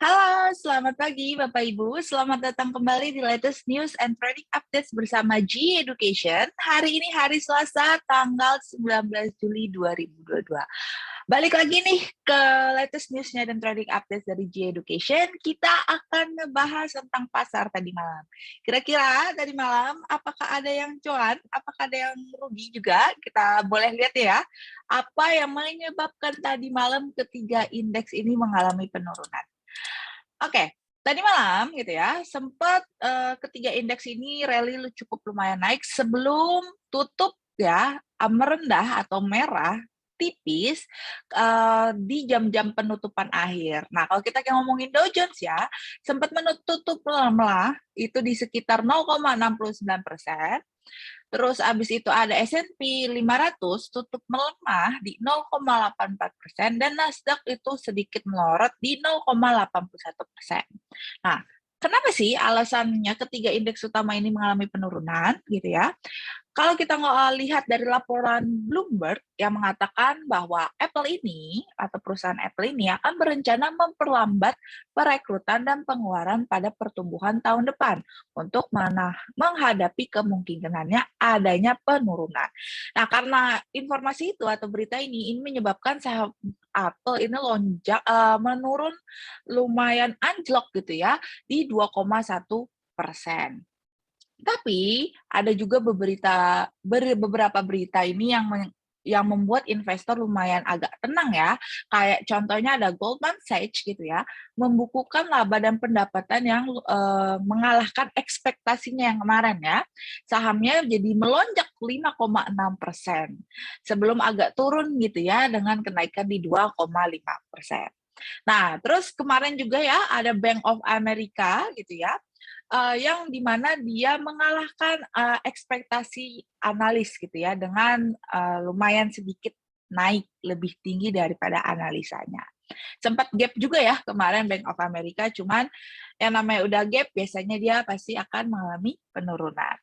Halo, selamat pagi Bapak Ibu. Selamat datang kembali di latest news and trading updates bersama G Education. Hari ini hari Selasa, tanggal 19 Juli 2022. Balik lagi nih ke latest newsnya dan trading updates dari G Education. Kita akan ngebahas tentang pasar tadi malam. Kira-kira tadi malam, apakah ada yang cuan? Apakah ada yang rugi juga? Kita boleh lihat ya. Apa yang menyebabkan tadi malam ketiga indeks ini mengalami penurunan? Oke, tadi malam gitu ya, sempat, ketiga indeks ini rally cukup lumayan naik sebelum tutup ya, merendah atau merah tipis, di jam-jam penutupan akhir. Nah, kalau kita ngomongin Dow Jones ya, sempat tutup melemah, itu di sekitar 0,69%. Terus abis itu ada S&P 500 tutup melemah di 0,84% dan Nasdaq itu sedikit melorot di 0,81%. Nah, kenapa sih alasannya ketiga indeks utama ini mengalami penurunan gitu ya? Kalau kita lihat dari laporan Bloomberg yang mengatakan bahwa Apple ini atau perusahaan Apple ini akan berencana memperlambat perekrutan dan pengeluaran pada pertumbuhan tahun depan untuk menghadapi kemungkinannya adanya penurunan. Nah, karena informasi itu atau berita ini menyebabkan saham Apple ini menurun lumayan anjlok gitu ya di 2,1%. Tapi ada juga beberapa berita ini yang membuat investor lumayan agak tenang ya. Kayak contohnya ada Goldman Sachs gitu ya, membukukan laba dan pendapatan yang mengalahkan ekspektasinya yang kemarin ya. Sahamnya jadi melonjak 5,6% sebelum agak turun gitu ya dengan kenaikan di 2,5%. Nah, terus kemarin juga ya ada Bank of America gitu ya, yang dimana dia mengalahkan ekspektasi analis gitu ya dengan lumayan sedikit naik lebih tinggi daripada analisanya. Sempat gap juga ya kemarin Bank of America, cuman yang namanya udah gap biasanya dia pasti akan mengalami penurunan.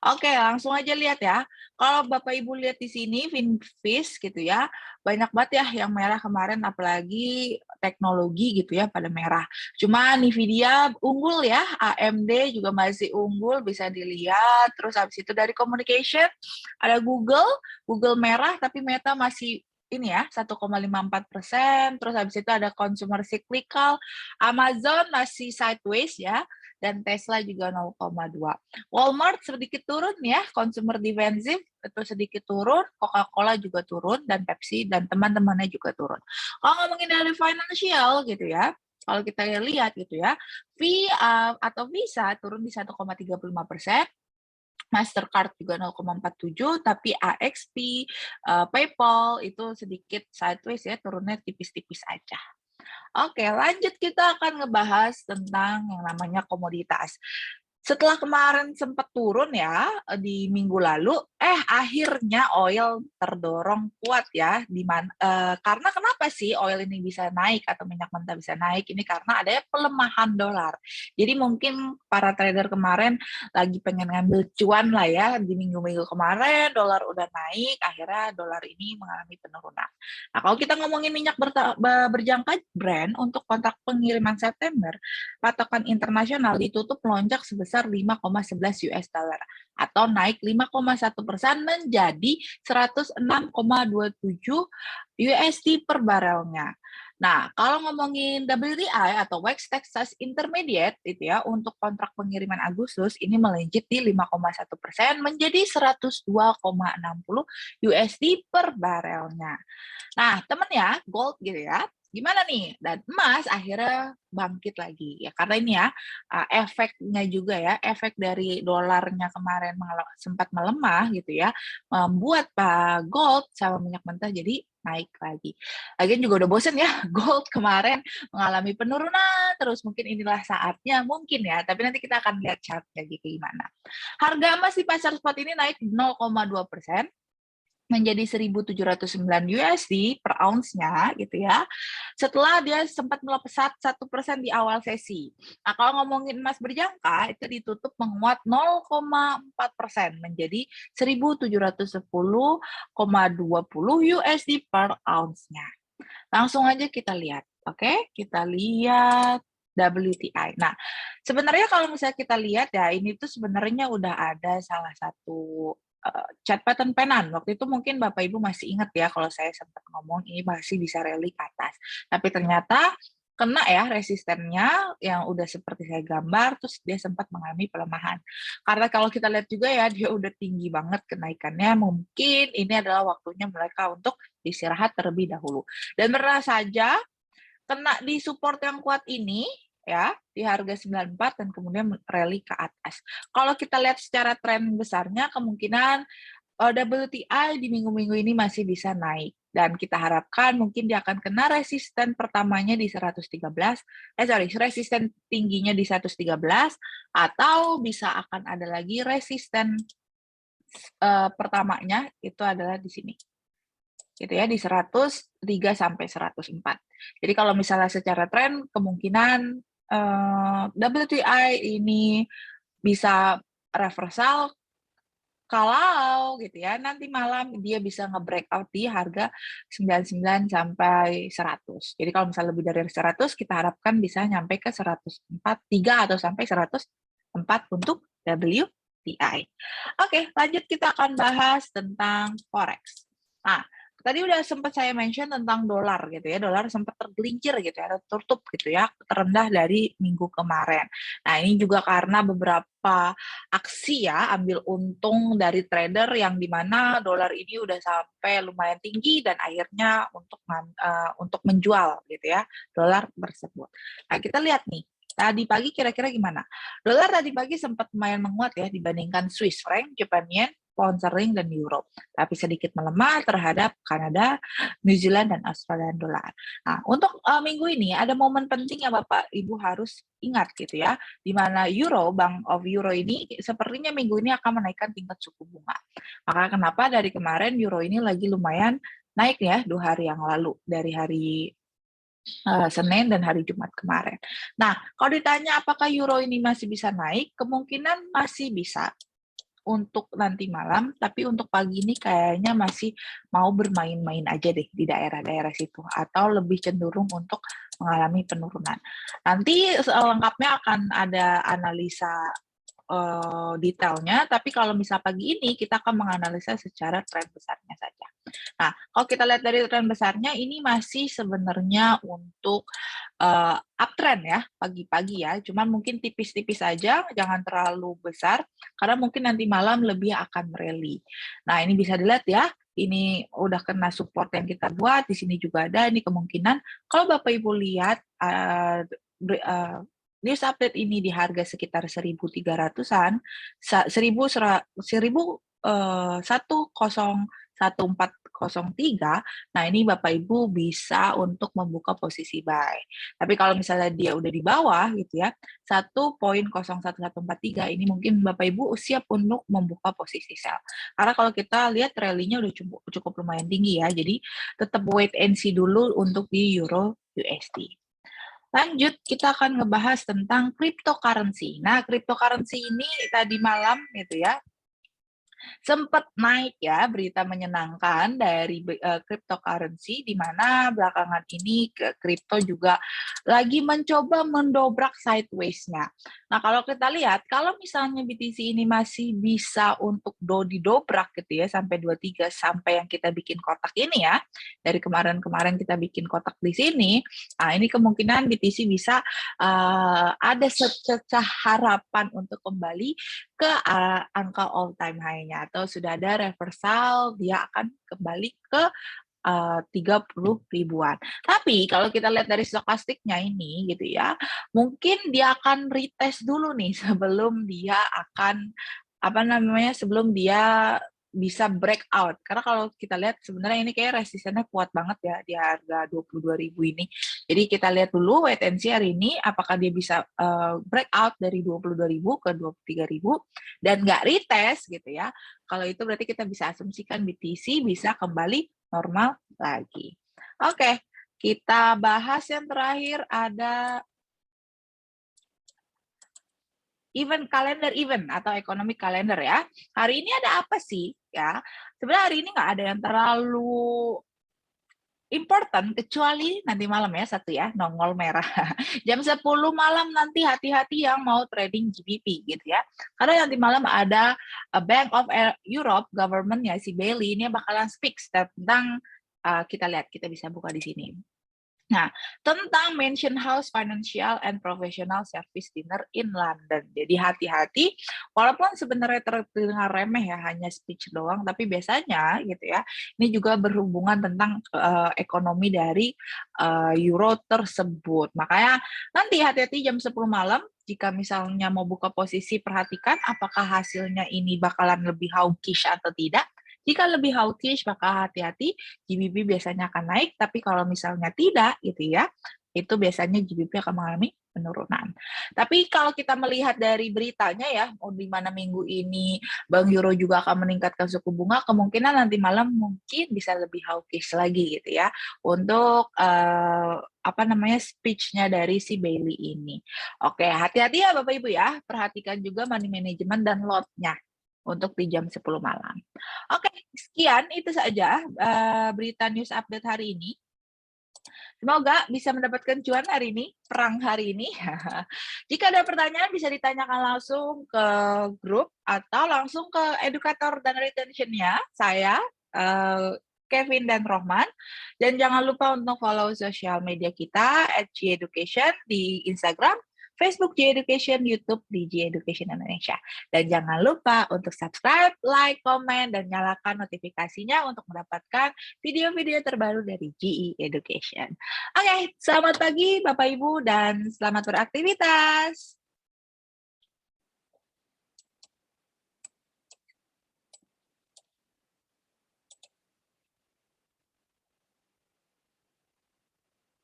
Oke, langsung aja lihat ya. Kalau Bapak Ibu lihat di sini Finviz gitu ya, banyak banget ya yang merah kemarin, apalagi teknologi gitu ya pada merah. Cuma Nvidia unggul ya, AMD juga masih unggul bisa dilihat. Terus habis itu dari communication ada Google, Google merah tapi Meta masih ini ya 1,54%. Terus habis itu ada consumer cyclical, Amazon masih sideways ya, dan Tesla juga 0,2. Walmart sedikit turun ya, consumer defensive itu sedikit turun, Coca-Cola juga turun, dan Pepsi dan teman-temannya juga turun. Kalau ngomongin dari financial gitu ya, kalau kita lihat gitu ya, atau Visa turun di 1,35%, Mastercard juga 0,47, tapi AXP, PayPal itu sedikit sideways ya, turunnya tipis-tipis aja. Oke, lanjut kita akan ngebahas tentang yang namanya komoditas. Setelah kemarin sempat turun ya, di minggu lalu, akhirnya oil terdorong kuat ya, karena kenapa sih oil ini bisa naik atau minyak mentah bisa naik, ini karena adanya pelemahan dolar. Jadi mungkin para trader kemarin lagi pengen ngambil cuan lah ya, di minggu-minggu kemarin dolar udah naik, akhirnya dolar ini mengalami penurunan. Nah, kalau kita ngomongin minyak berjangka Brent untuk kontrak pengiriman September, patokan internasional ditutup melonjak sebesar 5,11 US dollar atau naik 5,1% menjadi 106,27 USD per barelnya. Nah, kalau ngomongin WTI atau West Texas Intermediate itu ya untuk kontrak pengiriman Agustus ini melejit di 5,1% menjadi 102,60 USD per barelnya. Nah, temen ya, gold gitu ya, gimana nih? Dan emas akhirnya bangkit lagi ya karena ini ya efeknya juga ya, efek dari dolarnya kemarin sempat melemah gitu ya, membuat gold sama minyak mentah jadi naik lagi. Lagian juga udah bosen ya gold kemarin mengalami penurunan terus, mungkin inilah saatnya mungkin ya, tapi nanti kita akan lihat chartnya gitu gimana. Harga emas di pasar spot ini naik 0,2% menjadi 1.709 USD per ounce-nya gitu ya. Setelah dia sempat melesat 1% di awal sesi. Nah, kalau ngomongin emas berjangka itu ditutup menguat 0,4% menjadi 1.710,20 USD per ounce-nya. Langsung aja kita lihat. Oke, kita lihat WTI. Nah, sebenarnya kalau misalnya kita lihat ya, ini tuh sebenarnya udah ada salah satu chart pattern penan. Waktu itu mungkin Bapak Ibu masih ingat ya kalau saya sempat ngomong ini masih bisa rally ke atas. Tapi ternyata kena ya resistennya yang udah seperti saya gambar, terus dia sempat mengalami pelemahan. Karena kalau kita lihat juga ya, dia udah tinggi banget kenaikannya, mungkin ini adalah waktunya mereka untuk istirahat terlebih dahulu. Dan benar saja kena di support yang kuat ini, ya, di harga 94 dan kemudian rally ke atas. Kalau kita lihat secara tren besarnya, kemungkinan WTI di minggu-minggu ini masih bisa naik. Dan kita harapkan mungkin dia akan kena resisten pertamanya di 113, resisten tingginya di 113, atau bisa akan ada lagi resisten pertamanya, itu adalah di sini. Gitu ya, di 103 sampai 104. Jadi kalau misalnya secara tren, kemungkinan WTI ini bisa reversal kalau gitu ya, nanti malam dia bisa nge-breakout di harga 99 sampai 100. Jadi kalau misalnya lebih dari 100, kita harapkan bisa nyampe ke 143 atau sampai 104 untuk WTI. Oke, lanjut kita akan bahas tentang Forex. Nah, tadi udah sempat saya mention tentang dolar gitu ya, dolar sempat tergelincir gitu ya, tertutup gitu ya, terendah dari minggu kemarin. Nah, ini juga karena beberapa aksi ya, ambil untung dari trader yang dimana dolar ini udah sampai lumayan tinggi dan akhirnya untuk menjual gitu ya, dolar tersebut. Nah, kita lihat nih, tadi pagi kira-kira gimana? Dolar tadi pagi sempat lumayan menguat ya dibandingkan Swiss franc, Japan yen, pound sterling, dan euro. Tapi sedikit melemah terhadap Kanada, New Zealand, dan Australian dollar. Nah, untuk minggu ini ada momen penting yang Bapak Ibu harus ingat gitu ya, di mana Bank of Euro ini sepertinya minggu ini akan menaikkan tingkat suku bunga. Maka kenapa dari kemarin euro ini lagi lumayan naik ya 2 hari yang lalu, dari hari Senin dan hari Jumat kemarin. Nah, kalau ditanya apakah euro ini masih bisa naik, kemungkinan masih bisa untuk nanti malam, tapi untuk pagi ini kayaknya masih mau bermain-main aja deh di daerah-daerah situ, atau lebih cenderung untuk mengalami penurunan. Nanti lengkapnya akan ada analisa detailnya, tapi kalau misal pagi ini kita akan menganalisa secara tren besarnya saja. Nah, kalau kita lihat dari tren besarnya, ini masih sebenarnya untuk uptrend ya, pagi-pagi ya, cuman mungkin tipis-tipis aja, jangan terlalu besar, karena mungkin nanti malam lebih akan rally. Nah, ini bisa dilihat ya, ini udah kena support yang kita buat, di sini juga ada, ini kemungkinan, kalau Bapak Ibu lihat, news update ini di harga sekitar 1.300-an, 1.1403, nah ini Bapak Ibu bisa untuk membuka posisi buy. Tapi kalau misalnya dia udah di bawah gitu ya, 1.01143, ini mungkin Bapak Ibu siap untuk membuka posisi sell. Karena kalau kita lihat rally-nya udah cukup lumayan tinggi ya, jadi tetap wait and see dulu untuk di Euro USD. Lanjut, kita akan ngebahas tentang cryptocurrency. Nah, cryptocurrency ini tadi malam gitu ya, sempat naik ya berita menyenangkan dari cryptocurrency, di mana belakangan ini kripto juga lagi mencoba mendobrak sideways-nya. Nah, kalau kita lihat, kalau misalnya BTC ini masih bisa untuk didobrak gitu ya, sampai 23, sampai yang kita bikin kotak ini ya, dari kemarin-kemarin kita bikin kotak di sini, nah ini kemungkinan BTC bisa ada sececah harapan untuk kembali ke angka all time high-nya, atau sudah ada reversal, dia akan kembali ke 30 ribuan. Tapi kalau kita lihat dari stokastiknya ini gitu ya, mungkin dia akan retest dulu nih sebelum dia akan sebelum dia bisa breakout. Karena kalau kita lihat sebenarnya ini kayak resistennya kuat banget ya di harga 22.000 ini. Jadi kita lihat dulu wait and see hari ini apakah dia bisa breakout dari 22.000 ke 23.000 dan nggak retest gitu ya. Kalau itu berarti kita bisa asumsikan BTC bisa kembali normal lagi. Oke, kita bahas yang terakhir ada kalender event atau economic calendar ya. Hari ini ada apa sih ya? Sebenarnya hari ini nggak ada yang terlalu important kecuali nanti malam ya, satu ya, nongol merah. Jam 10 malam nanti hati-hati yang mau trading GBP gitu ya. Karena nanti malam ada Bank of Europe government-nya si Bailey ini bakalan speak tentang kita lihat, kita bisa buka di sini. Nah, tentang Mansion House Financial and Professional Service Dinner in London. Jadi hati-hati, walaupun sebenarnya terdengar remeh ya, hanya speech doang, tapi biasanya gitu ya, ini juga berhubungan tentang ekonomi dari euro tersebut. Makanya nanti hati-hati jam 10 malam, jika misalnya mau buka posisi, perhatikan apakah hasilnya ini bakalan lebih hawkish atau tidak. Jika lebih hawkish, maka hati-hati, GBP biasanya akan naik, tapi kalau misalnya tidak, gitu ya, itu biasanya GBP akan mengalami penurunan. Tapi kalau kita melihat dari beritanya ya, di mana minggu ini Bank Euro juga akan meningkatkan suku bunga, kemungkinan nanti malam mungkin bisa lebih hawkish lagi gitu ya, untuk apa namanya speech-nya dari si Bailey ini. Oke, hati-hati ya Bapak Ibu ya, perhatikan juga money management dan lot-nya untuk di jam 10 malam. Oke, sekian itu saja berita news update hari ini. Semoga bisa mendapatkan cuan hari ini, perang hari ini. Jika ada pertanyaan bisa ditanyakan langsung ke grup atau langsung ke edukator dan retention-nya, saya, Kevin dan Rohman. Dan jangan lupa untuk follow sosial media kita @geducation di Instagram, Facebook G-Education, YouTube di G-Education Indonesia. Dan jangan lupa untuk subscribe, like, komen, dan nyalakan notifikasinya untuk mendapatkan video-video terbaru dari GE Education. Oke, selamat pagi Bapak Ibu dan selamat beraktivitas.